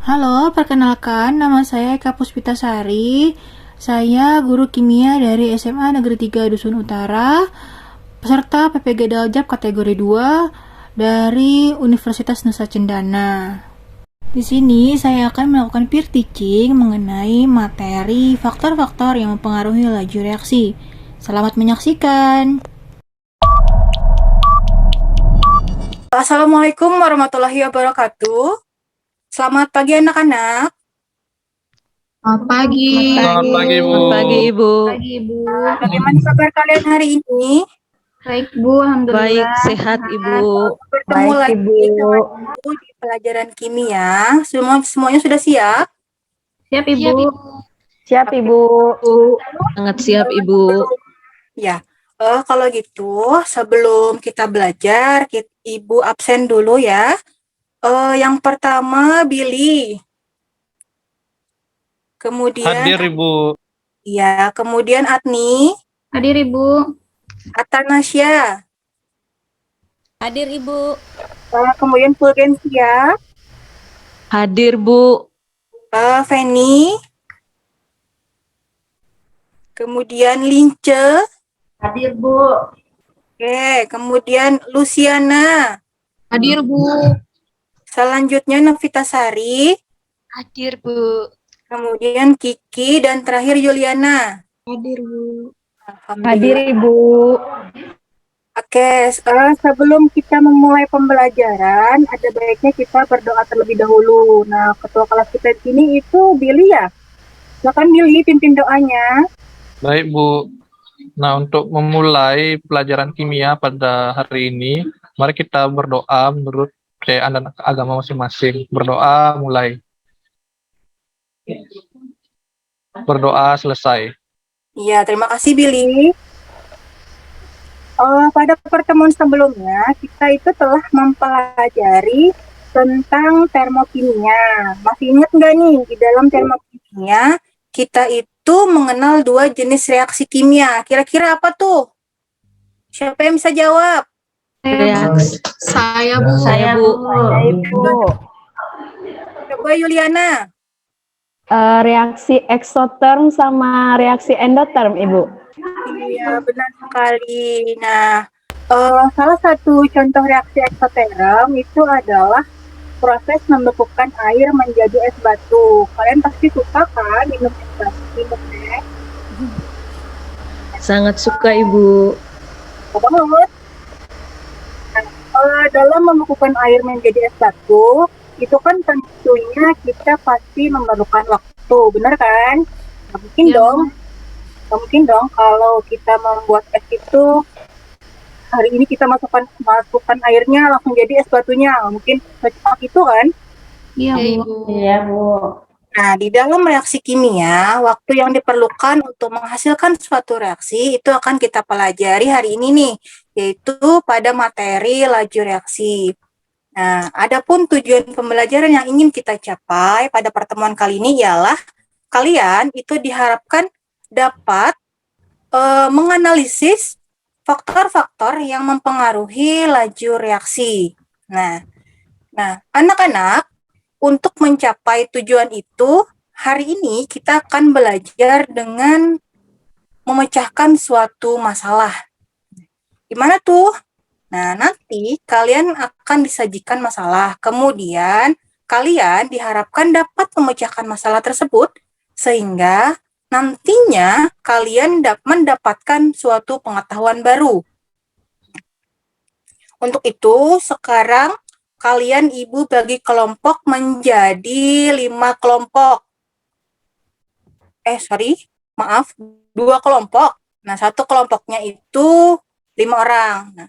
Halo, perkenalkan nama saya Eka Puspitasari. Saya guru kimia dari SMA Negeri 3 Dusun Utara, peserta PPG Daljab kategori 2 dari Universitas Nusa Cendana. Di sini saya akan melakukan peer teaching mengenai materi faktor-faktor yang mempengaruhi laju reaksi. Selamat menyaksikan. Assalamualaikum warahmatullahi wabarakatuh. Selamat pagi anak-anak. Selamat pagi. Selamat pagi, Bu. Selamat pagi, Ibu. Pagi, Ibu. Bagaimana kabar kalian hari ini? Baik, Bu. Baik, Alhamdulillah. sehat, Ibu. Bertemu Baik, lagi Ibu. dengan Ibu di pelajaran kimia. Semuanya sudah siap? Siap, Ibu. Siap, Ibu. Sangat siap, Ibu. Ya. Kalau gitu, sebelum kita belajar, Ibu absen dulu ya. Yang pertama Billy. Kemudian Hadir, Ibu. kemudian Adni, Hadir, Ibu. Atanasya, Hadir, Ibu. kemudian Fulgensia, Hadir, Bu. Feni, kemudian Lince, Hadir, Bu. kemudian Luciana, Hadir, Bu. selanjutnya Novitasari, Hadir, Bu. kemudian Kiki, dan terakhir Yuliana. Hadir, Bu. Hadir, Alhamdulillah. Ibu. Oke, sebelum kita memulai pembelajaran, ada baiknya kita berdoa terlebih dahulu. Nah, ketua kelas kita di sini itu Billy ya. Silakan Billy, pimpin doanya. Baik, Bu. Nah, untuk memulai pelajaran kimia pada hari ini, mari kita berdoa menurut kepercayaan dan agama masing-masing. Berdoa mulai. Berdoa selesai. Iya, terima kasih Billy. Pada pertemuan sebelumnya, kita itu telah mempelajari tentang termokimia. Masih ingat nggak nih, di dalam termokimia, kita itu mengenal dua jenis reaksi kimia. Kira-kira apa tuh? Siapa yang bisa jawab? Reaksi. Saya, Bu. Saya, Bu. Ibu. Coba Yuliana. Reaksi eksoterm sama reaksi endoterm, Ibu. Iya, benar sekali. Nah, salah satu contoh reaksi eksoterm itu adalah proses membekukan air menjadi es batu. Kalian pasti suka kan minum es batu, minum es? Sangat suka, Ibu. Suka banget. Nah, dalam membekukan air menjadi es batu, itu kan tentunya kita pasti memerlukan waktu, benar kan? Nggak mungkin Ya, dong. Nggak mungkin dong kalau kita membuat es itu hari ini kita masukkan airnya langsung jadi es batunya. Mungkin secepat itu kan? Iya, Bu. Iya, Bu. Nah, di dalam reaksi kimia, waktu yang diperlukan untuk menghasilkan suatu reaksi itu akan kita pelajari hari ini nih, yaitu pada materi laju reaksi. Nah, adapun tujuan pembelajaran yang ingin kita capai pada pertemuan kali ini ialah kalian itu diharapkan dapat menganalisis faktor-faktor yang mempengaruhi laju reaksi. Nah, anak-anak, untuk mencapai tujuan itu, hari ini kita akan belajar dengan memecahkan suatu masalah. Gimana tuh? Nah, nanti kalian akan disajikan masalah. Kemudian, kalian diharapkan dapat memecahkan masalah tersebut sehingga nantinya kalian mendapatkan suatu pengetahuan baru. Untuk itu, sekarang kalian Ibu bagi kelompok menjadi 5 kelompok. Maaf, 2 kelompok. Nah, satu kelompoknya itu 5 orang. Nah,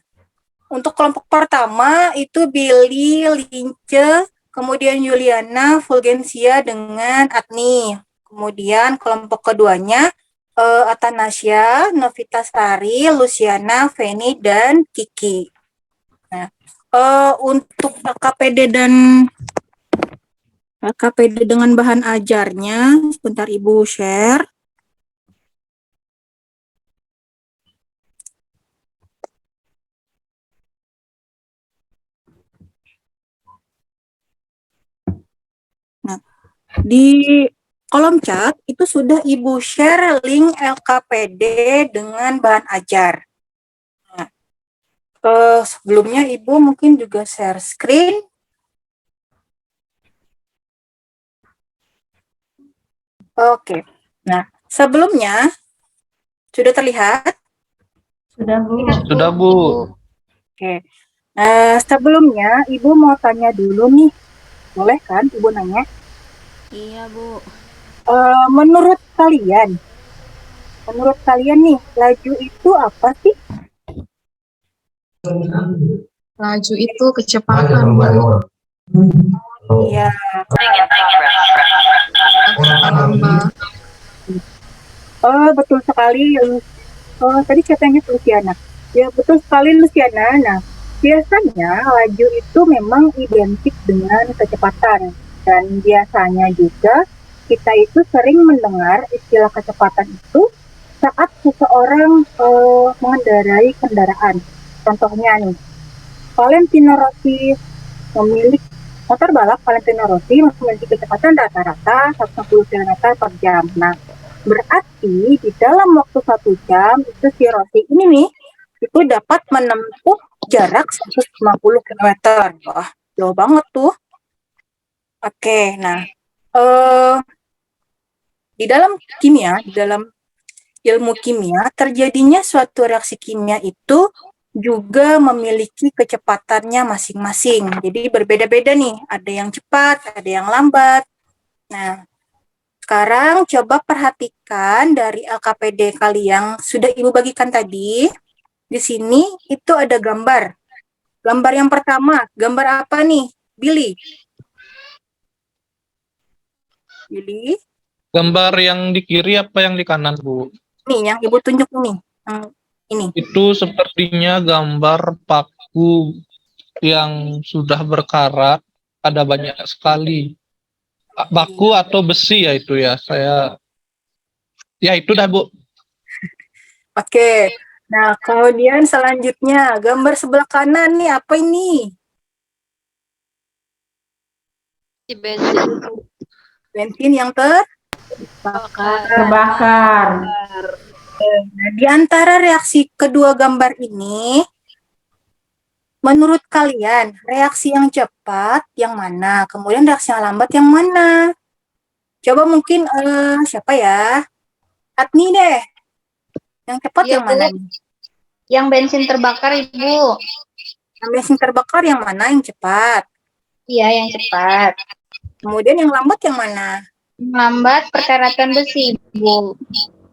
untuk kelompok pertama itu Billy, Lince, kemudian Yuliana, Fulgensia dengan Adni. Kemudian kelompok keduanya Atanasya, Novitasari, Luciana, Feni, dan Kiki. Nah, untuk LKPD dengan bahan ajarnya, sebentar Ibu share. Nah, Di kolom chat itu sudah Ibu share link LKPD dengan bahan ajar. Nah, sebelumnya Ibu mungkin juga share screen. Oke. Nah, sebelumnya sudah terlihat? Sudah, Bu. Sudah, Bu. Oke. Sebelumnya Ibu mau tanya dulu nih. Boleh kan Ibu nanya? Iya, Bu. Menurut kalian nih, laju itu apa sih? Laju itu kecepatan. Iya. Lambat. Betul sekali. Tadi katanya Luciana. Ya, betul sekali Luciana. Nah, biasanya laju itu memang identik dengan kecepatan. Dan biasanya juga kita itu sering mendengar istilah kecepatan itu saat seseorang mengendarai kendaraan. Contohnya nih, Valentino Rossi memiliki motor balap Valentino Rossi memiliki kecepatan rata-rata 160 km per jam. Nah, berarti di dalam waktu 1 jam itu si Rossi ini nih itu dapat menempuh jarak 150 km. Wah, jauh banget tuh. Oke, nah di dalam ilmu kimia terjadinya suatu reaksi kimia itu juga memiliki kecepatannya masing-masing. Jadi berbeda-beda nih, ada yang cepat, ada yang lambat. Nah, sekarang coba perhatikan dari LKPD kali yang sudah Ibu bagikan tadi. Di sini itu ada gambar. Gambar yang pertama, gambar apa nih? Billy? Gambar yang di kiri apa yang di kanan, Bu? Nih, yang Ibu tunjuk nih. Ini. Itu sepertinya gambar paku yang sudah berkarat, ada banyak sekali. Baku atau besi ya itu ya, ya itu dah, Bu. Oke. Nah, kemudian selanjutnya, gambar sebelah kanan nih, apa ini? Si bensin. Bensin yang Bakar. Terbakar. Nah, di antara reaksi kedua gambar ini, menurut kalian, reaksi yang cepat yang mana? Kemudian reaksi yang lambat yang mana? Coba mungkin siapa ya? Adni deh. Yang cepat Iya, yang mana? Bu. Yang bensin terbakar, Ibu. Yang bensin terbakar yang mana yang cepat? Iya, yang cepat. Kemudian yang lambat yang mana? Lambat perkaratan besi, Bu.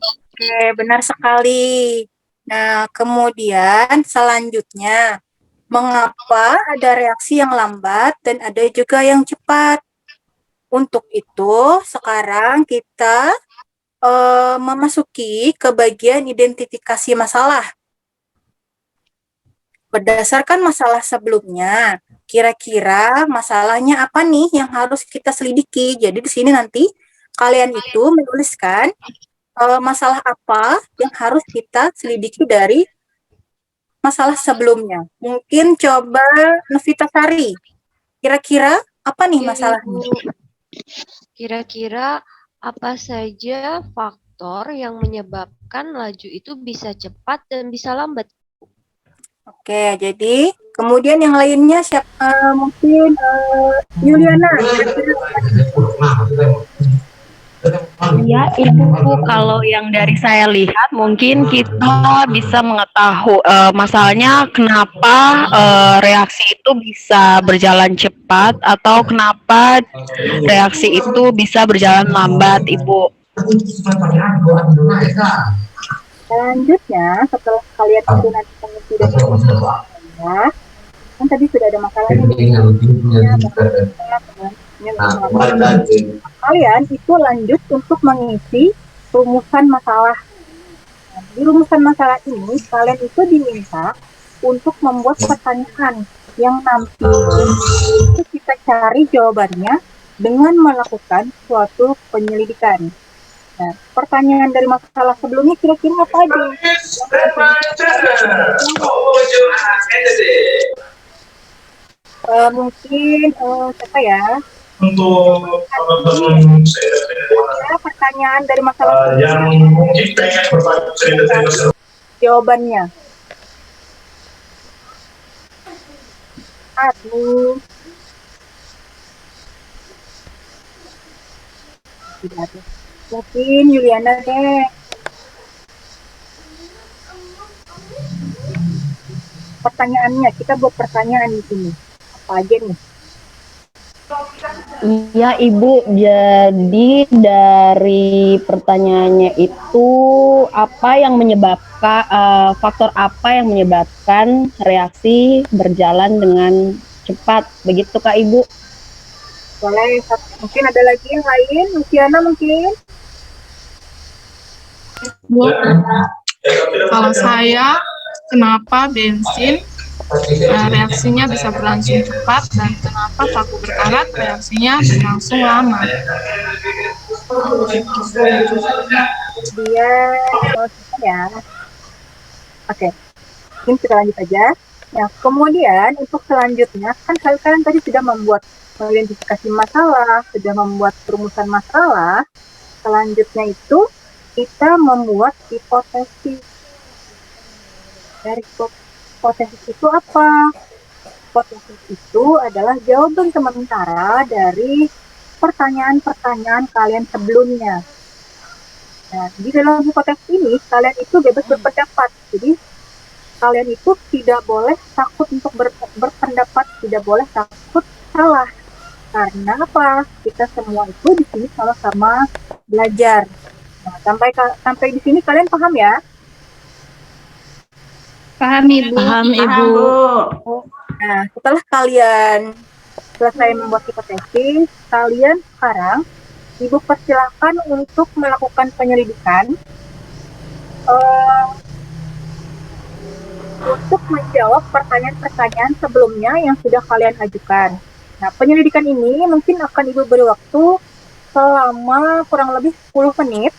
Oke, benar sekali. Nah, kemudian selanjutnya, mengapa ada reaksi yang lambat dan ada juga yang cepat? Untuk itu, sekarang kita memasuki ke bagian identifikasi masalah. Berdasarkan masalah sebelumnya, kira-kira masalahnya apa nih yang harus kita selidiki? Jadi di sini nanti kalian itu menuliskan masalah apa yang harus kita selidiki dari masalah sebelumnya. Mungkin coba Novita Sari, kira-kira apa nih masalahnya? Kira-kira apa saja faktor yang menyebabkan laju itu bisa cepat dan bisa lambat? Oke, jadi kemudian yang lainnya siapa? Mungkin Yuliana. Ya, Ibu, kalau yang dari saya lihat mungkin kita bisa mengetahui masalahnya kenapa reaksi itu bisa berjalan cepat atau kenapa reaksi itu bisa berjalan lambat, Ibu. Selanjutnya, setelah kalian itu nanti mengisi dan kan tadi sudah ada masalahnya. Kalian itu lanjut untuk mengisi rumusan masalah. Nah, di rumusan masalah ini, kalian itu diminta untuk membuat pertanyaan yang nanti itu kita cari jawabannya dengan melakukan suatu penyelidikan. Nah, pertanyaan dari masalah sebelumnya kira-kira apa aja? Mungkin siapa ya? untuk teman-teman Ya, pertanyaan dari masalah yang mungkin pengen berbagi cerita-cerita seru. jawabannya. Satu. Tidak ada. Mungkin Yuliana deh. Pertanyaannya, kita buat pertanyaan di sini. Apa aja nih? Iya, Ibu. Jadi dari pertanyaannya itu apa yang menyebabkan faktor apa yang menyebabkan reaksi berjalan dengan cepat? Begitu, Kak Ibu? Boleh, mungkin ada lagi yang lain. Luciana mungkin. Bu, kalau saya, kenapa bensin reaksinya bisa berlangsung cepat dan kenapa paku berkarat reaksinya berlangsung lama? Dia ya. Oke, mungkin kita lanjut aja. Nah, kemudian untuk selanjutnya, kan kalian tadi sudah membuat mengidentifikasi masalah, sudah membuat perumusan masalah. Selanjutnya itu kita membuat hipotesis. Dari hipotesis itu apa? Hipotesis itu adalah jawaban sementara dari pertanyaan-pertanyaan kalian sebelumnya. Nah, di dalam hipotesis ini kalian itu bebas berpendapat. Jadi kalian itu tidak boleh takut untuk berpendapat, tidak boleh takut salah. Karena apa? Kita semua itu di sini sama-sama belajar. Nah, sampai di sini kalian paham ya? Paham, Ibu. Paham, Ibu. Nah, setelah kalian selesai membuat hipotesis, kalian sekarang Ibu persilahkan untuk melakukan penyelidikan untuk menjawab pertanyaan-pertanyaan sebelumnya yang sudah kalian ajukan. Nah, penyelidikan ini mungkin akan Ibu beri waktu selama kurang lebih 10 menit.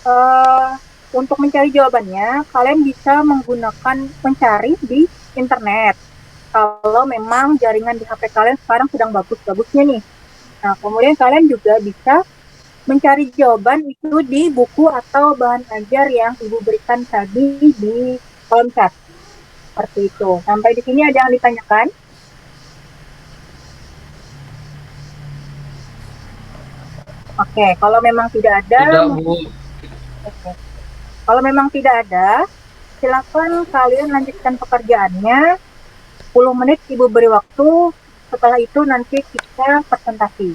Nah, untuk mencari jawabannya, kalian bisa mencari di internet. Kalau memang jaringan di HP kalian sekarang sedang bagus-bagusnya nih. Nah, kemudian kalian juga bisa mencari jawaban itu di buku atau bahan ajar yang Ibu berikan tadi di kolom chat. Seperti itu. Sampai di sini ada yang ditanyakan? Oke, kalau memang tidak ada, Tidak, Bu. Oke. Kalau memang tidak ada, silakan kalian lanjutkan pekerjaannya. 10 menit Ibu beri waktu. Setelah itu nanti kita presentasi.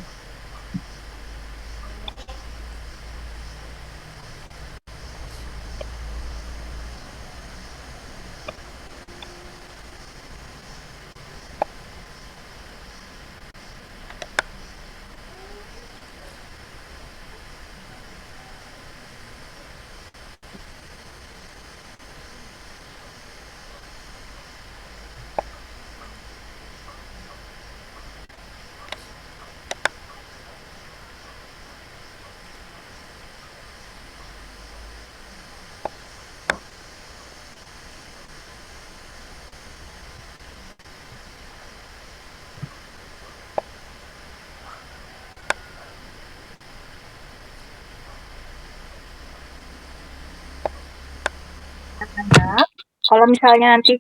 Anak, kalau misalnya nanti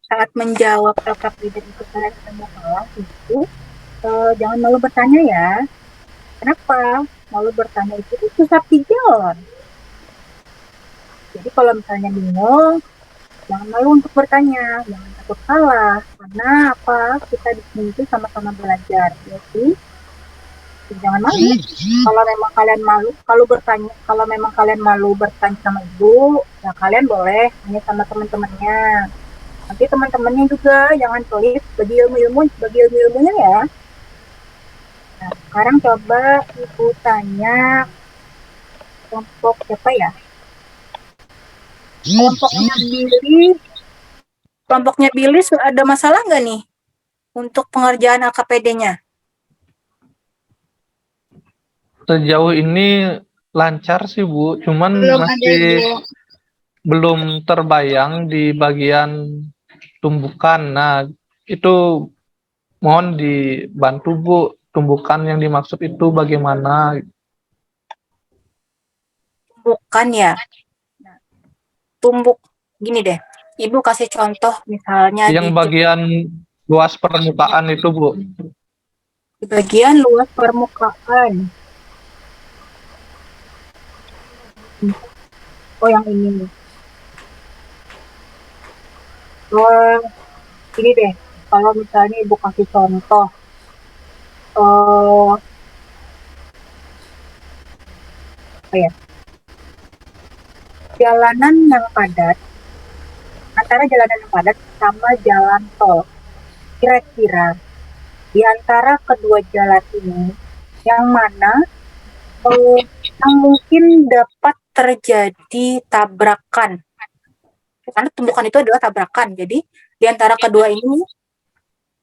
saat menjawab LKPD itu kalian ada masalah itu jangan malu bertanya ya. Kenapa? Malu bertanya itu susah dijawab. Jadi kalau misalnya bingung, jangan malu untuk bertanya, jangan takut salah. Karena apa? Kita di sini itu sama-sama belajar. Jadi jangan malu. Kalau memang kalian malu, kalau memang kalian malu bertanya sama ibu, ya kalian boleh tanya sama teman-temannya. Nanti teman-temannya juga jangan pelit bagi ilmu-ilmunya ya. Nah, sekarang coba ibu tanya kelompok siapa ya? Kelompoknya Billy ada masalah nggak nih untuk pengerjaan LKPD-nya? Sejauh ini lancar sih, Bu. Cuman Belum ada, masih Ibu. belum terbayang di bagian tumbukan. Nah, itu mohon dibantu, Bu. tumbukan yang dimaksud itu bagaimana? Bukan ya. Tumbuk gini deh. Ibu kasih contoh misalnya Yang bagian luas permukaan itu, Bu. di bagian luas permukaan. Oh, yang ini. Oh, ini deh. Kalau misalnya ibu kasih contoh, apa ya? Jalanan yang padat, antara jalanan yang padat sama jalan tol. Kira-kira di antara kedua jalan ini, yang mana yang mungkin dapat terjadi tabrakan? Karena tumbukan itu adalah tabrakan. Jadi di antara kedua ini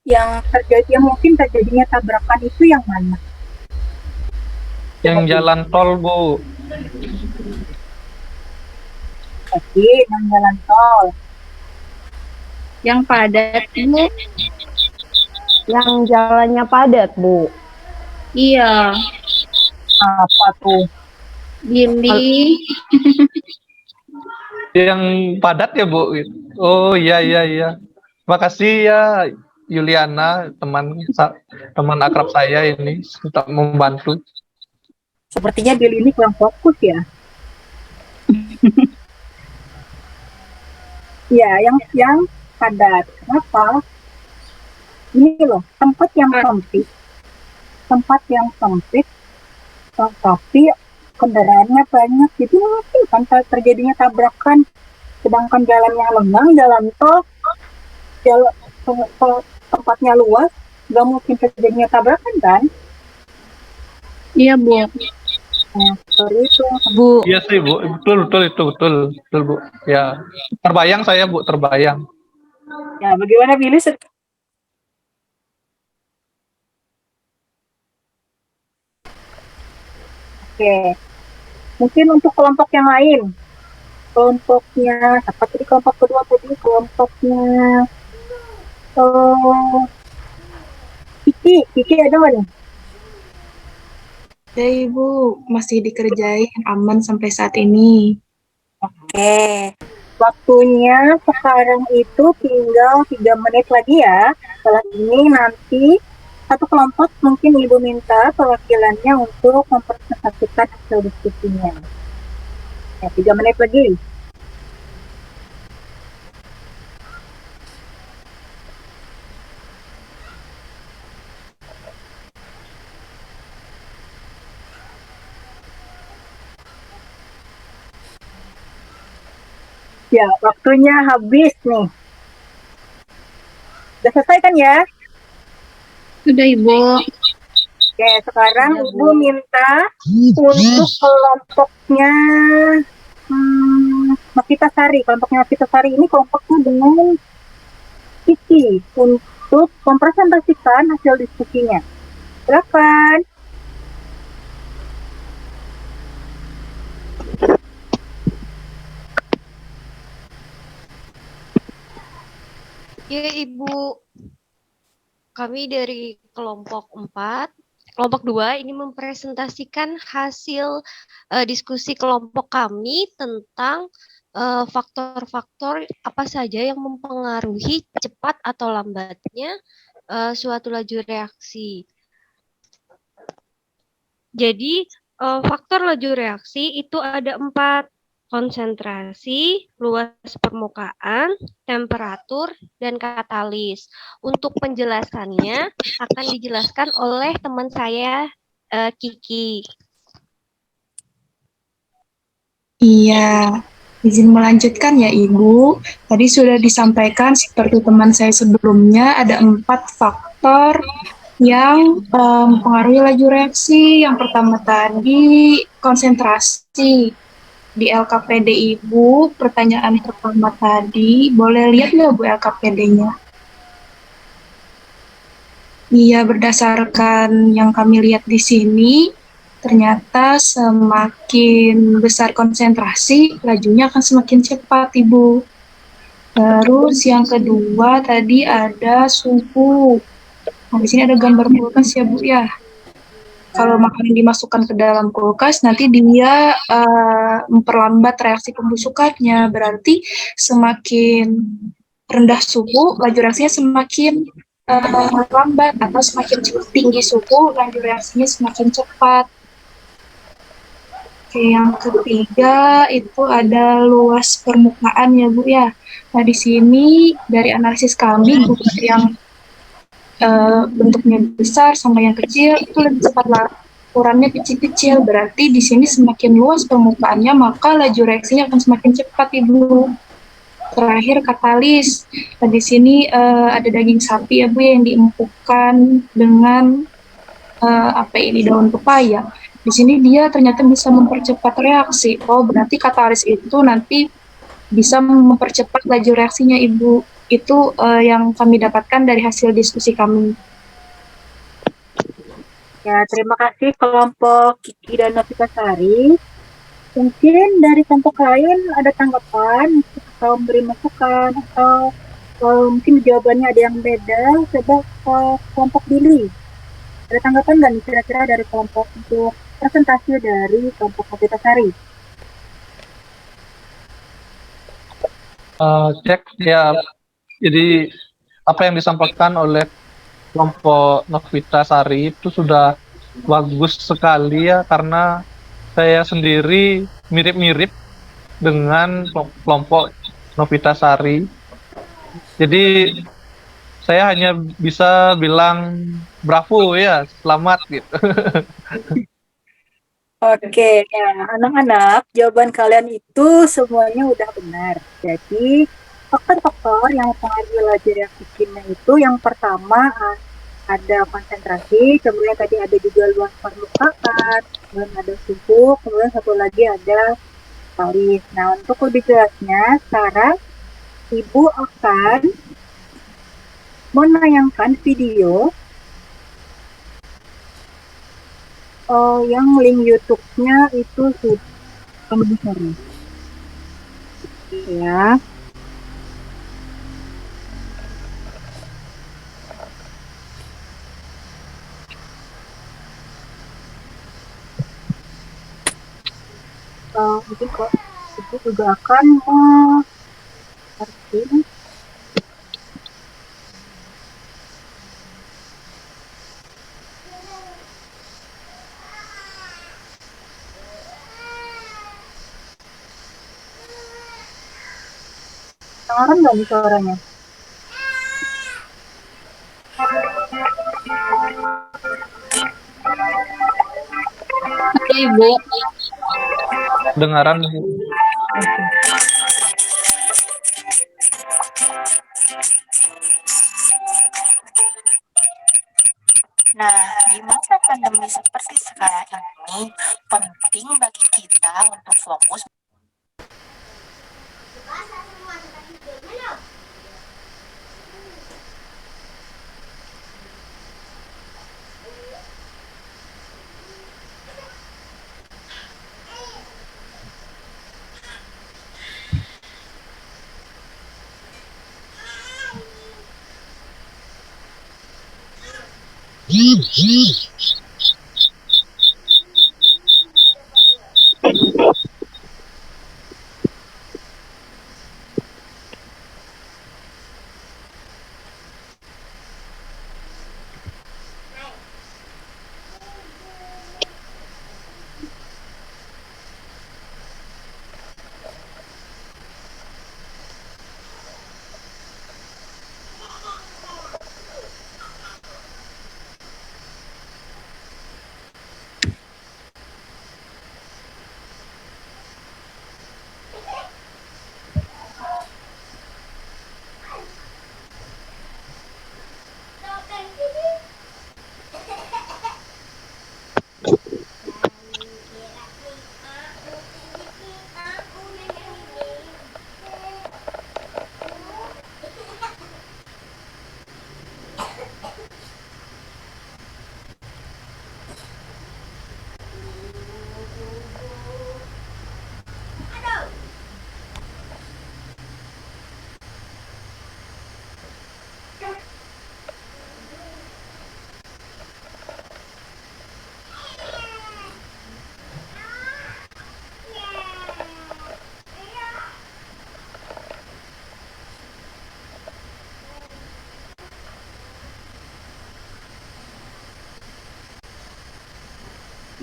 yang mungkin terjadinya tabrakan itu yang mana? Yang jalan tol, Bu. Oke, yang jalan tol. Yang padat, Bu. Yang jalannya padat, Bu. Iya. Apa tuh? Gili. Yang padat ya, Bu. Oh, iya. Makasih ya Yuliana, teman akrab saya ini untuk membantu. Sepertinya Billy ini kurang fokus ya. Ya, yang padat. Kenapa? Ini loh, tempat yang sempit, tapi kendaraannya banyak, jadi mungkin kan terjadinya tabrakan. Sedangkan jalan yang lengang, jalan tol, tempatnya luas, nggak mungkin terjadinya tabrakan kan? Iya, Bu. Nah, seperti itu. Bu. Iya sih, Bu. Betul, Bu. Ya, terbayang saya, Bu, terbayang. Ya, bagaimana Billy? Oke, mungkin untuk kelompok yang lain, kelompoknya apa tadi, kelompok kedua tadi, kelompoknya Kiki ada nggak nih? Ya Ibu, masih dikerjain aman sampai saat ini. Oke, waktunya sekarang itu tinggal 3 menit lagi ya. Setelah ini nanti satu kelompok mungkin Ibu minta perwakilannya untuk mempresentasikan hasil diskusinya. Ya, 3 menit lagi. Ya, waktunya habis nih. Udah selesai kan ya? Sudah, Ibu. Oke, sekarang Ibu minta untuk kelompoknya Makita Sari. Kelompoknya Makita Sari ini kelompoknya dengan Kiki untuk mempresentasikan hasil diskusinya. Silakan. Ya, Ibu. Kami dari kelompok 2 ini mempresentasikan hasil diskusi kelompok kami tentang faktor-faktor apa saja yang mempengaruhi cepat atau lambatnya suatu laju reaksi. Jadi, faktor laju reaksi itu ada 4. Konsentrasi, luas permukaan, temperatur, dan katalis. Untuk penjelasannya akan dijelaskan oleh teman saya, Kiki. Iya, izin melanjutkan ya Ibu. Tadi sudah disampaikan seperti teman saya sebelumnya, ada 4 faktor yang mempengaruhi laju reaksi. Yang pertama tadi konsentrasi. Di LKPD Ibu, pertanyaan pertama tadi, boleh lihat nggak Bu LKPD-nya? Iya, berdasarkan yang kami lihat di sini, ternyata semakin besar konsentrasi, lajunya akan semakin cepat, Ibu. Terus yang kedua tadi ada suhu. Nah, di sini ada gambar kulkas ya, Bu ya. Kalau makanan dimasukkan ke dalam kulkas, nanti dia memperlambat reaksi pembusukannya. Berarti semakin rendah suhu, laju reaksinya semakin lambat, atau semakin tinggi suhu, laju reaksinya semakin cepat. Oke, yang ketiga itu ada luas permukaan ya Bu ya. Nah di sini dari analisis kami bukan yang bentuknya besar sama yang kecil itu lebih cepat ukurannya kecil-kecil. Berarti di sini semakin luas permukaannya maka laju reaksinya akan semakin cepat Ibu. Terakhir katalis. Nah, di sini ada daging sapi ya Bu yang diempukkan dengan daun pepaya. Di sini dia ternyata bisa mempercepat reaksi. Oh, berarti katalis itu nanti bisa mempercepat laju reaksinya, Ibu. Itu yang kami dapatkan dari hasil diskusi kami. Ya, terima kasih kelompok Kiki dan Novitasari. Mungkin dari kelompok lain ada tanggapan atau memberi masukan atau mungkin jawabannya ada yang beda. Coba kelompok Billy. Ada tanggapan nggak nih kira-kira dari kelompok untuk presentasi dari kelompok Novitasari? Cek ya. Jadi apa yang disampaikan oleh kelompok Novitasari itu sudah bagus sekali ya, karena saya sendiri mirip-mirip dengan kelompok Novitasari. Jadi saya hanya bisa bilang bravo ya, selamat gitu. Oke, ya anak-anak, jawaban kalian itu semuanya udah benar. Jadi, faktor-faktor yang mempengaruhi laju reaksi kimia itu yang pertama ada konsentrasi, kemudian tadi ada juga luas permukaan, kemudian ada suhu, kemudian satu lagi ada katalis. Nah, untuk lebih jelasnya, sekarang Ibu akan menayangkan video yang link YouTube-nya itu sudah sore. Ya. Mungkin kok itu juga akan dengaran nggak nih suaranya? Oke, Ibu. Dengaran. Nah, di masa pandemi seperti sekarang ini, penting bagi kita untuk fokus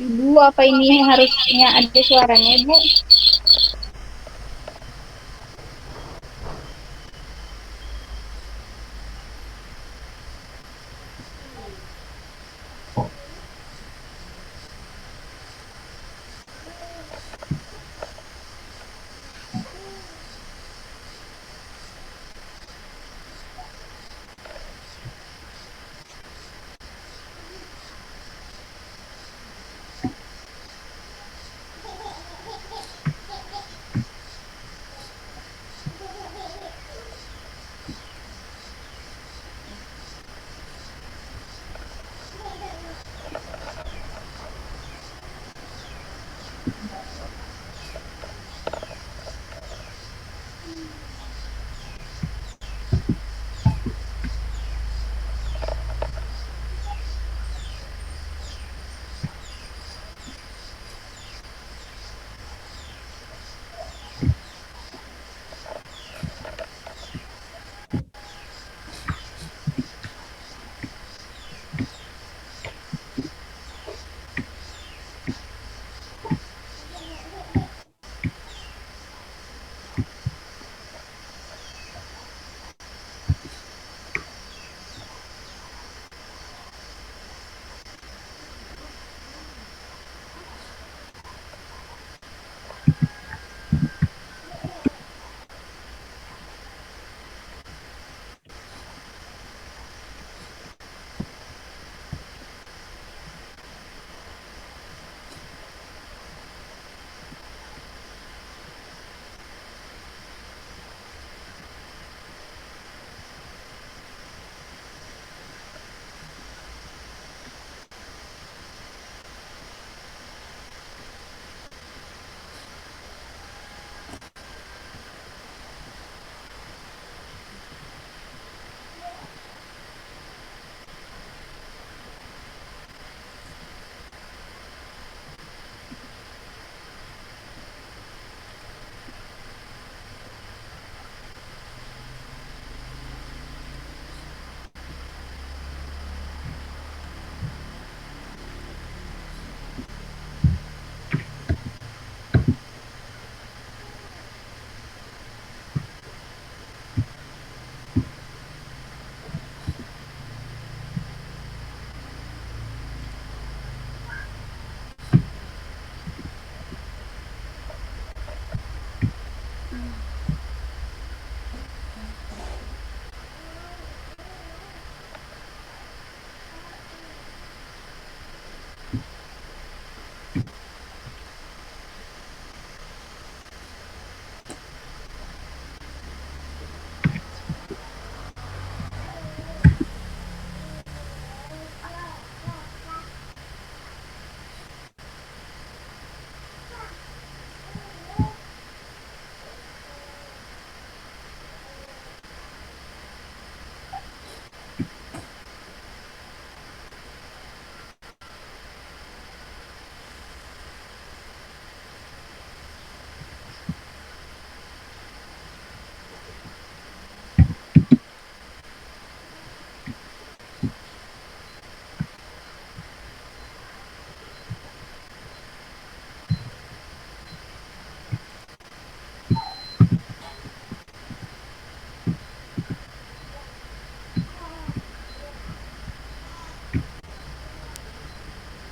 Ibu, apa ini harusnya ada suaranya, Ibu?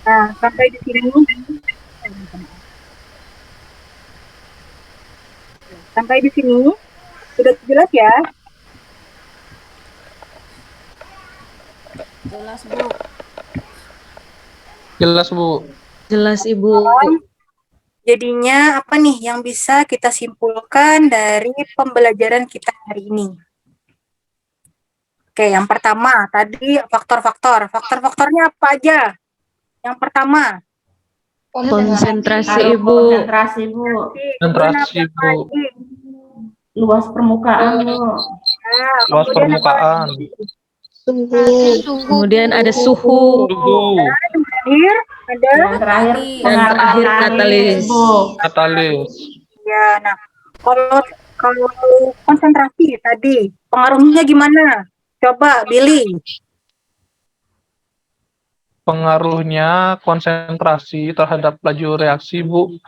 Nah, sampai di sini, sudah jelas ya? Jelas, Bu. Jelas, Bu. Jelas, Ibu. Jadinya apa nih yang bisa kita simpulkan dari pembelajaran kita hari ini? Oke, yang pertama tadi faktor-faktor. Faktor-faktornya apa aja? Yang pertama, Konsentrasi, Kalau Ibu. konsentrasi, Bu. Konsentrasi, Bu. Luas permukaan, Bu. Nah, Luas kemudian apa permukaan. lagi? Kemudian ada suhu. Suhu. Terakhir ada Yang terakhir, Dan terakhir katalis. Bu. Katalis. ya. Nah, kalau konsentrasi tadi pengaruhnya gimana? Coba Billy. pengaruhnya konsentrasi terhadap laju reaksi, Bu.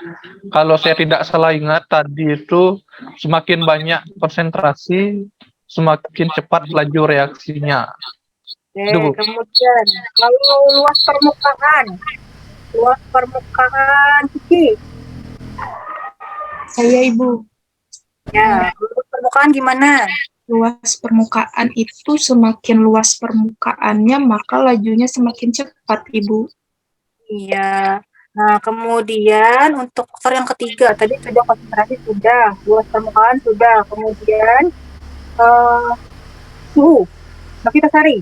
Kalau saya tidak salah ingat tadi itu semakin banyak konsentrasi, semakin cepat laju reaksinya. Itu, Bu. Kemudian kalau luas permukaan Kiki. Saya Ibu. Ya, luas permukaan gimana? Luas permukaan itu semakin luas permukaannya maka lajunya semakin cepat Ibu. Iya. Nah, kemudian untuk faktor yang ketiga, tadi sudah konsentrasi sudah, luas permukaan sudah, kemudian suhu. Mbak Vitasari.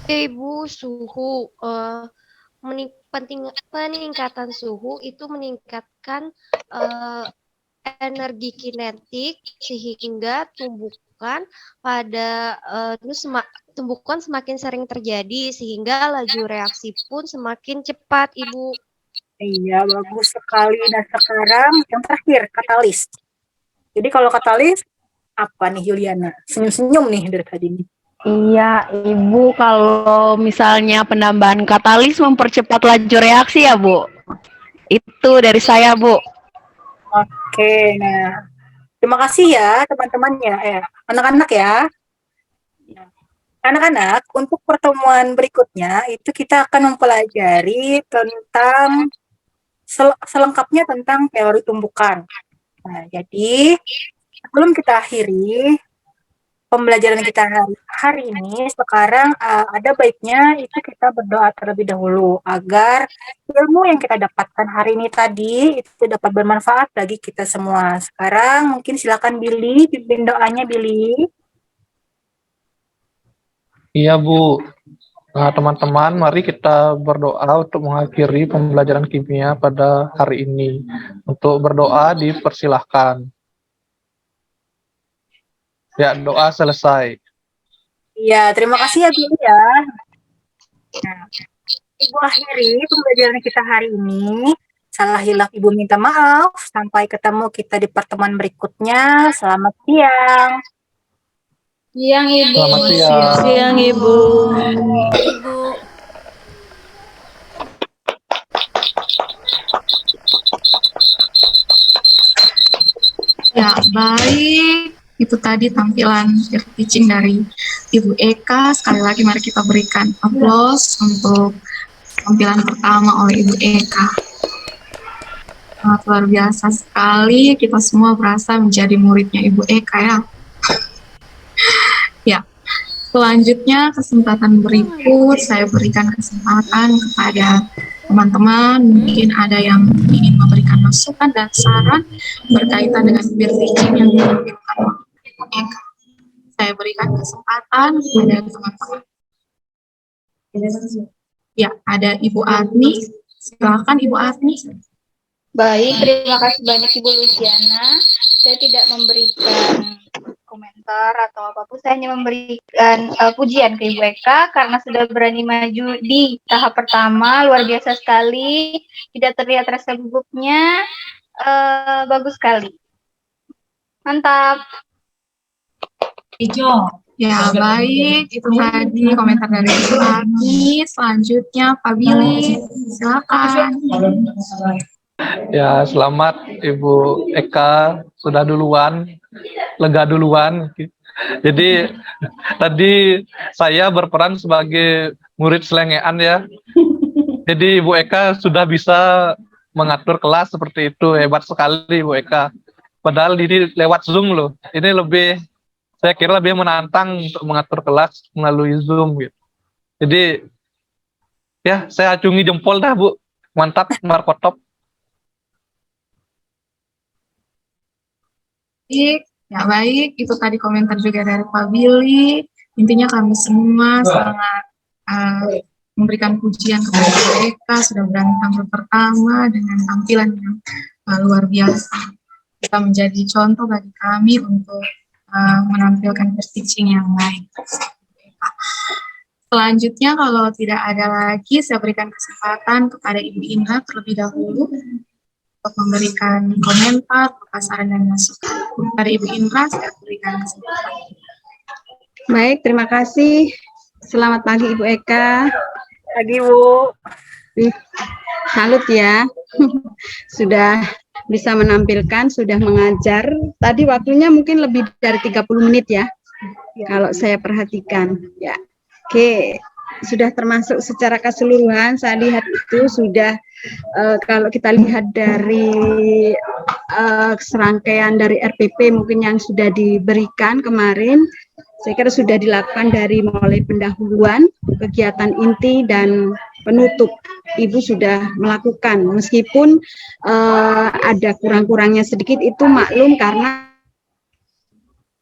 Ibu, suhu peningkatan suhu itu meningkatkan energi kinetik sehingga tumbukan semakin sering terjadi sehingga laju reaksi pun semakin cepat, Ibu. Iya, bagus sekali. Dan sekarang yang terakhir, katalis. Jadi kalau katalis, apa nih Juliana? Senyum-senyum nih dari tadi nih. Iya, Ibu, kalau misalnya penambahan katalis mempercepat laju reaksi ya, Bu. Itu dari saya, Bu. Oke, nah. Terima kasih ya teman-temannya, anak-anak ya. Anak-anak, untuk pertemuan berikutnya itu kita akan mempelajari tentang selengkapnya tentang teori tumbukan. Nah, jadi sebelum kita akhiri pembelajaran kita hari ini, sekarang ada baiknya itu kita berdoa terlebih dahulu agar ilmu yang kita dapatkan hari ini tadi itu dapat bermanfaat bagi kita semua. Sekarang mungkin silakan Billy, pimpin doanya Billy. Iya, Bu. Nah, teman-teman, mari kita berdoa untuk mengakhiri pembelajaran kimia pada hari ini. Untuk berdoa dipersilahkan. Ya, doa selesai. Iya, terima kasih ya Billy ya. Nah, Ibu akhiri pembelajaran kita hari ini. Salah hilaf Ibu minta maaf. Sampai ketemu kita di pertemuan berikutnya. Selamat siang. Siang Ibu. Selamat siang. Siang, Ibu. Ibu. Ya, baik. Itu tadi tampilan teaching dari Ibu Eka. Sekali lagi mari kita berikan aplaus untuk tampilan pertama oleh Ibu Eka. Sangat luar biasa sekali, kita semua berasa menjadi muridnya Ibu Eka ya. Ya, selanjutnya kesempatan berikut saya berikan kesempatan kepada teman-teman, mungkin ada yang ingin memberikan masukan dan saran berkaitan dengan peer teaching yang diberikan oleh Ibu Eka. Saya berikan kesempatan kepada teman-teman. Ya, ada Ibu Adni. Silakan Ibu Adni. Baik, terima kasih banyak Ibu Luciana. Saya tidak memberikan komentar atau apapun, saya hanya memberikan pujian ke Ibu Eka karena sudah berani maju di tahap pertama, luar biasa sekali, tidak terlihat rasa gugupnya, bagus sekali. Mantap. Hijau. Ya, baik. Itu tadi komentar dari Ibu Adni. Selanjutnya Pak Billy. Silakan. Ya, selamat Ibu Eka, sudah duluan, lega duluan. Jadi tadi saya berperan sebagai murid selengean ya. Jadi Ibu Eka sudah bisa mengatur kelas seperti itu, hebat sekali Ibu Eka. Padahal ini lewat Zoom loh. Ini saya kira lebih menantang untuk mengatur kelas melalui Zoom gitu. Jadi ya saya acungi jempol dah Bu, mantap markotop. Ya baik, itu tadi komentar juga dari Pak Billy. Intinya kami semua sangat memberikan pujian kepada mereka sudah berani tampil pertama dengan tampilan yang luar biasa. Kita menjadi contoh bagi kami untuk menampilkan teaching yang baik. Selanjutnya kalau tidak ada lagi, saya berikan kesempatan kepada Ibu Indra terlebih dahulu untuk memberikan komentar, saran dan masukan. Kepada Ibu Indra, saya berikan kesempatan. Baik, terima kasih. Selamat pagi Ibu Eka. Pagi, Bu. Salut ya, sudah bisa menampilkan, sudah mengajar. Tadi waktunya mungkin lebih dari 30 menit ya, kalau saya perhatikan. Ya, oke, sudah termasuk secara keseluruhan. Saya lihat itu sudah, kalau kita lihat dari serangkaian dari RPP mungkin yang sudah diberikan kemarin, saya kira sudah dilakukan dari mulai pendahuluan, kegiatan inti, dan penutup. Ibu sudah melakukan, meskipun ada kurang-kurangnya sedikit, itu maklum karena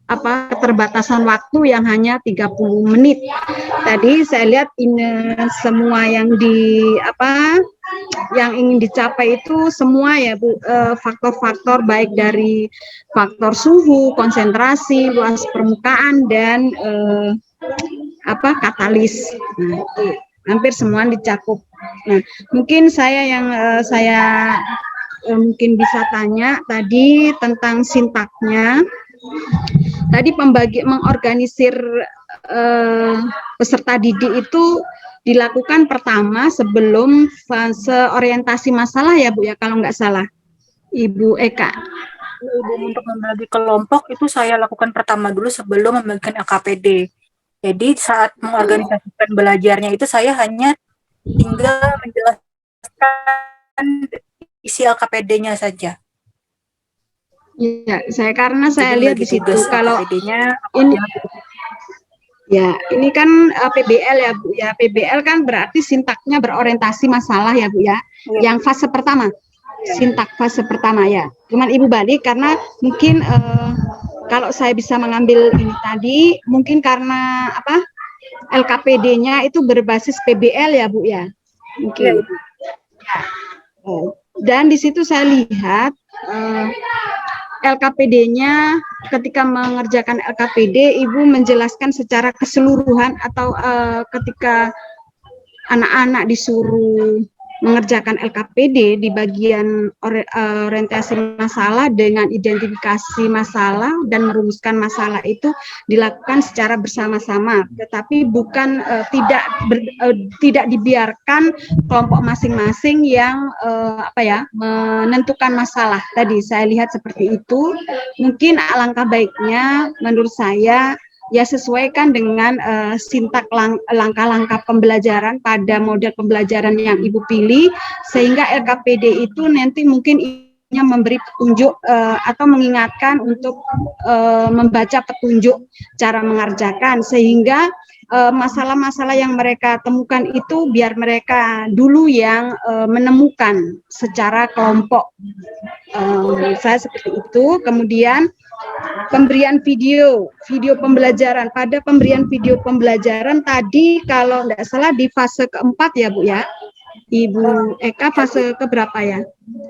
keterbatasan waktu yang hanya 30 menit. Tadi saya lihat ini semua yang yang ingin dicapai itu semua ya Bu, faktor-faktor baik dari faktor suhu, konsentrasi, luas permukaan, dan katalis. Nah, itu hampir semua dicakup. Nah, mungkin saya mungkin bisa tanya tadi tentang sintaknya. Tadi mengorganisir peserta didik itu dilakukan pertama sebelum fase orientasi masalah ya Bu ya, kalau nggak salah, Ibu Eka. Ibu, untuk membagi kelompok itu saya lakukan pertama dulu sebelum membagikan LKPD. Jadi saat mengorganisasikan belajarnya itu saya hanya tinggal menjelaskan isi LKPD-nya saja. Ya, karena saya lihat di situ kalau ini kan PBL ya Bu ya. PBL kan berarti sintaknya berorientasi masalah ya Bu ya. Yang fase pertama, sintak fase pertama ya. Cuman Ibu balik karena mungkin kalau saya bisa mengambil ini tadi, mungkin karena LKPD-nya itu berbasis PBL ya Bu ya. Mungkin. Dan di situ saya lihat LKPD-nya, ketika mengerjakan LKPD, Ibu menjelaskan secara keseluruhan atau ketika anak-anak disuruh mengerjakan LKPD di bagian orientasi masalah dengan identifikasi masalah dan merumuskan masalah itu dilakukan secara bersama-sama, tetapi bukan tidak dibiarkan kelompok masing-masing yang menentukan masalah. Tadi saya lihat seperti itu. Mungkin alangkah baiknya menurut saya ya sesuaikan dengan sintak langkah-langkah pembelajaran pada model pembelajaran yang Ibu pilih, sehingga LKPD itu nanti mungkin memberi petunjuk atau mengingatkan untuk membaca petunjuk cara mengerjakan, sehingga masalah-masalah yang mereka temukan itu biar mereka dulu yang menemukan secara kelompok. Saya seperti itu. Kemudian pemberian video pembelajaran. Pada pemberian video pembelajaran tadi kalau tidak salah di fase keempat ya Bu ya, Ibu Eka, fase keberapa ya?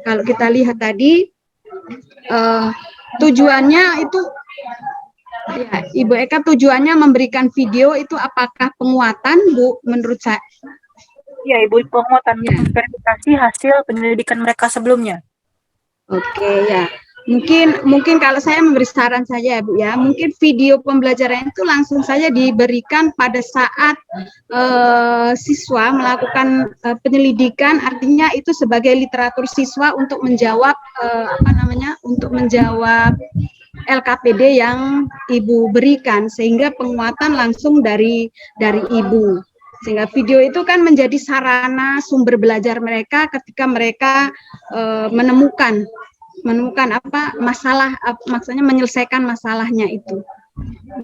Kalau kita lihat tadi tujuannya itu ya, Ibu Eka, tujuannya memberikan video itu apakah penguatan Bu menurut saya? Ya Ibu, penguatan verifikasi hasil penyelidikan mereka sebelumnya. Oke ya. Mungkin kalau saya memberi saran saja ya Bu ya, mungkin video pembelajaran itu langsung saja diberikan pada saat siswa melakukan penyelidikan, artinya itu sebagai literatur siswa untuk menjawab untuk menjawab LKPD yang Ibu berikan, sehingga penguatan langsung dari Ibu. Sehingga video itu kan menjadi sarana sumber belajar mereka ketika mereka menemukan masalah, maksudnya menyelesaikan masalahnya itu.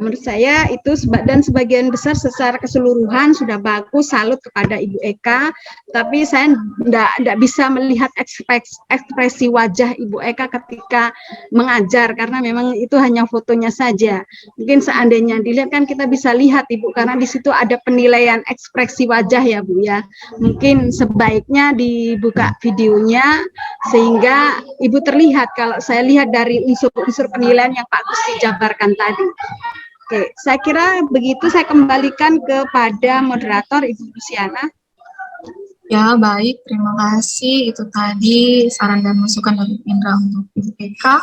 Menurut saya itu, dan sebagian besar secara keseluruhan sudah bagus, salut kepada Ibu Eka, tapi saya tidak bisa melihat ekspresi wajah Ibu Eka ketika mengajar, karena memang itu hanya fotonya saja. Mungkin seandainya dilihat kan kita bisa lihat Ibu, karena di situ ada penilaian ekspresi wajah ya Bu ya. Mungkin sebaiknya dibuka videonya, sehingga Ibu terlihat, kalau saya lihat dari unsur-unsur penilaian yang Pak Gusti jabarkan tadi. Oke, saya kira begitu. Saya kembalikan kepada moderator Ibu Luciana. Ya, baik. Terima kasih. Itu tadi saran dan masukan dari Indra untuk Ibu Eka.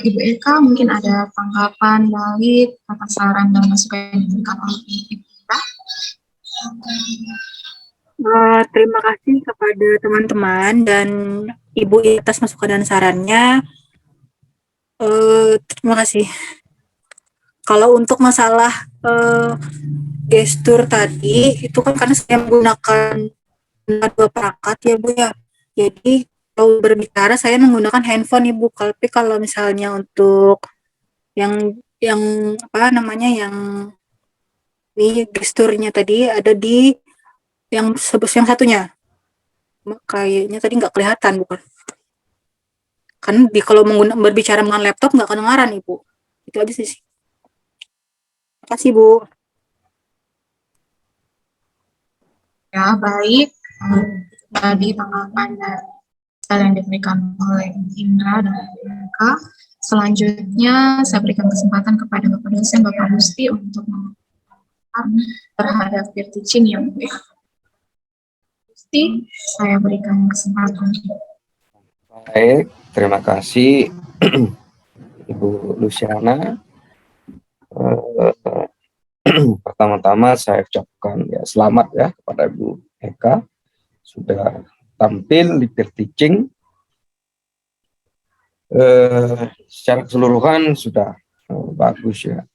Ibu Eka, mungkin ada tanggapan balik atas saran dan masukan yang diberikan oleh Ibu Indra? Terima kasih kepada teman-teman dan Ibu atas masukan dan sarannya. Terima kasih. Kalau untuk masalah gestur tadi, itu kan karena saya menggunakan dua perangkat ya Bu ya. Jadi kalau berbicara saya menggunakan handphone Ibu. Tapi kalau misalnya untuk yang apa namanya yang ini gesturnya tadi ada di yang satunya. Kayaknya tadi nggak kelihatan bukan? Kan kalau berbicara dengan laptop nggak kedengaran Ibu. Itu aja sih. Terima kasih Bu. Ya, baik. Tadi tanggapan yang diberikan oleh Indra dan Eka. Selanjutnya, saya berikan kesempatan kepada Bapak dosen, Bapak Gusti, untuk mengucapkan terhadap peer teaching yang Gusti, saya berikan kesempatan. Baik, terima kasih Ibu Luciana. Pertama-tama saya ucapkan ya selamat ya kepada Ibu Eka sudah tampil di peer teaching. Secara keseluruhan sudah bagus ya.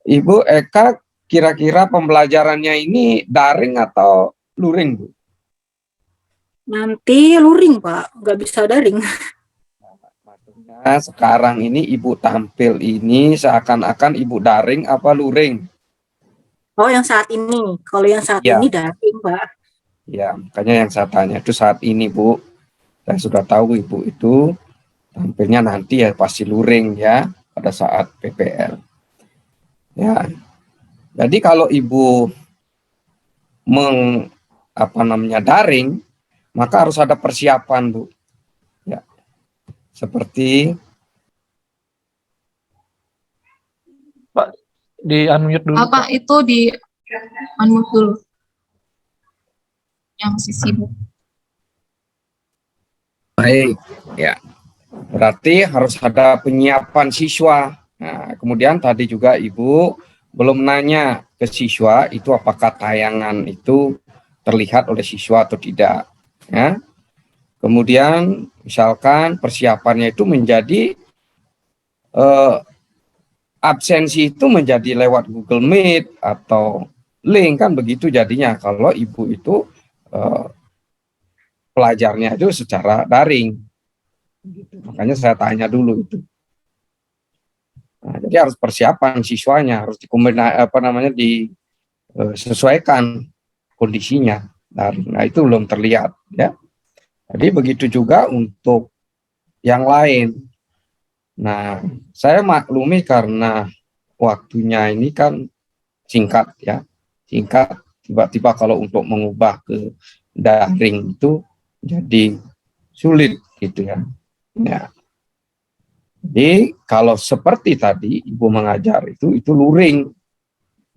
Ibu Eka, kira-kira pembelajarannya ini daring atau luring, Bu? Nanti luring Pak, nggak bisa daring. Nah, sekarang ini Ibu tampil ini seakan-akan Ibu daring apa luring? Oh, yang saat ini. Kalau yang saat Ya. ini daring Pak. Ya, makanya yang saya tanya itu saat ini, Bu. Saya sudah tahu Ibu itu tampilnya nanti ya pasti luring ya pada saat PPL. Ya. Jadi kalau Ibu daring, maka harus ada persiapan, Bu. Ya. Seperti Pak, di unmute dulu. Bapak itu di unmute dulu. Yang sisi Bu. baik, ya. Berarti harus ada penyiapan siswa. Nah, kemudian tadi juga Ibu belum nanya ke siswa itu apakah tayangan itu terlihat oleh siswa atau tidak. Ya. Kemudian misalkan persiapannya itu menjadi absensi itu menjadi lewat Google Meet atau link kan begitu jadinya kalau Ibu itu pelajarnya itu secara daring. Makanya saya tanya dulu itu. Nah, jadi harus persiapan siswanya harus disesuaikan kondisinya daring. Nah, itu belum terlihat ya. Jadi begitu juga untuk yang lain. Nah, saya maklumi karena waktunya ini kan singkat ya. Singkat, tiba-tiba kalau untuk mengubah ke daring itu jadi sulit gitu ya. Ya. Jadi kalau seperti tadi Ibu mengajar itu luring.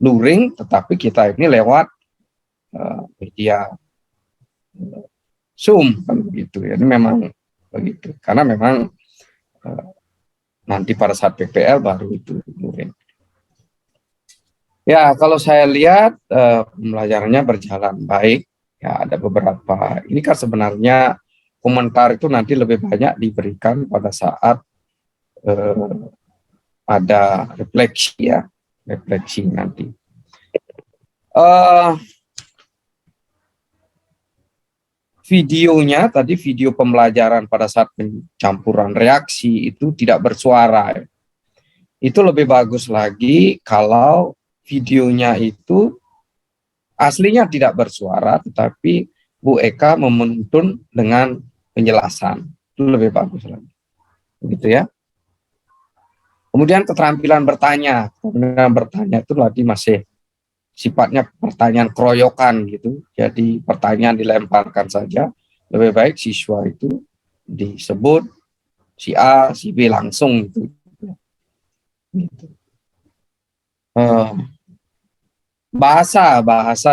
Luring tetapi kita ini lewat media Zoom kan begitu ya. Ini memang begitu. Karena memang nanti pada saat PPL baru itu luring. Ya, kalau saya lihat pembelajarannya berjalan baik. Ya, ada beberapa. Ini kan sebenarnya komentar itu nanti lebih banyak diberikan pada saat ada refleksi ya, refleksi nanti. Videonya tadi video pembelajaran pada saat pencampuran reaksi itu tidak bersuara. Itu lebih bagus lagi kalau videonya itu aslinya tidak bersuara, tetapi Bu Eka menuntun dengan penjelasan. Itu lebih bagus lagi. Begitu ya. Kemudian keterampilan bertanya. Kemudian bertanya itu lagi masih sifatnya pertanyaan keroyokan gitu. Jadi pertanyaan dilemparkan saja. Lebih baik siswa itu disebut si A, si B langsung gitu. Bahasa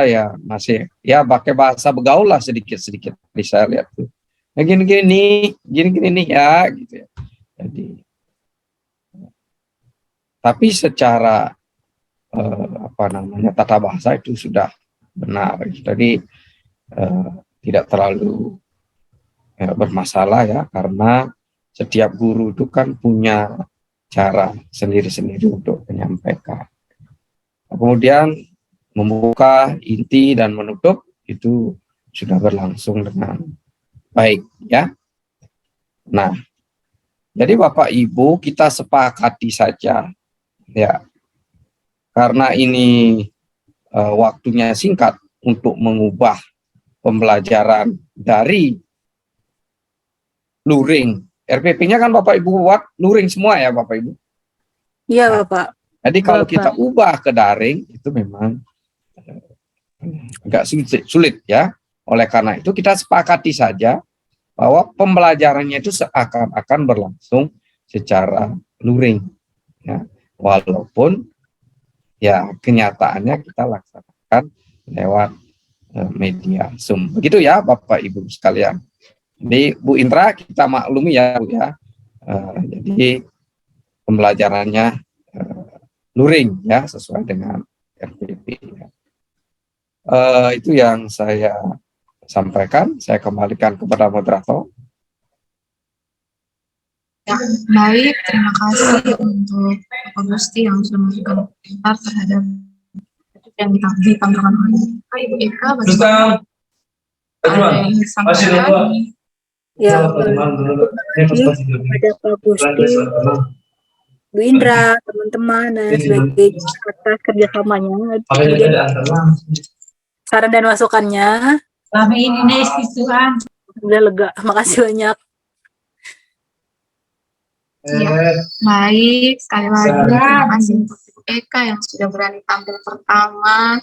ya masih ya pakai bahasa begaul lah sedikit-sedikit. Saya lihat tuh. Nah, gini-gini nih ya gitu ya. Jadi tapi secara tata bahasa itu sudah benar. Jadi tidak terlalu bermasalah ya, karena setiap guru itu kan punya cara sendiri-sendiri untuk menyampaikan. Kemudian membuka inti dan menutup itu sudah berlangsung dengan baik ya. Nah, jadi Bapak Ibu kita sepakati saja ya, karena ini waktunya singkat untuk mengubah pembelajaran dari luring. RPP-nya kan Bapak Ibu buat luring semua ya Bapak Ibu. Iya, Bapak. Jadi kalau kita ubah ke daring itu memang agak sulit ya. Oleh karena itu kita sepakati saja bahwa pembelajarannya itu seakan-akan berlangsung secara luring ya. Walaupun ya kenyataannya kita laksanakan lewat media Zoom. Begitu ya Bapak Ibu sekalian. Jadi Bu Indra kita maklumi ya Bu ya. Jadi pembelajarannya luring ya sesuai dengan RPP ya. Itu yang saya sampaikan. Saya kembalikan kepada moderator. Ya, baik, terima kasih untuk Pak Gusti yang sudah memberikan komentar terhadap yang ditampilkan oleh Ibu Eka. Bagaimana? Ada yang disampaikan? Ya, terima kasih kepada Pak Gusti, Bu Indra, teman-teman, dan sebagai atas kerjasamanya. Kemudian saran dan masukannya. Selama ini Nesisuan. Udah lega, makasih banyak. Ya, baik, sekali lagi terima kasih untuk Ibu Eka yang sudah berani tampil pertama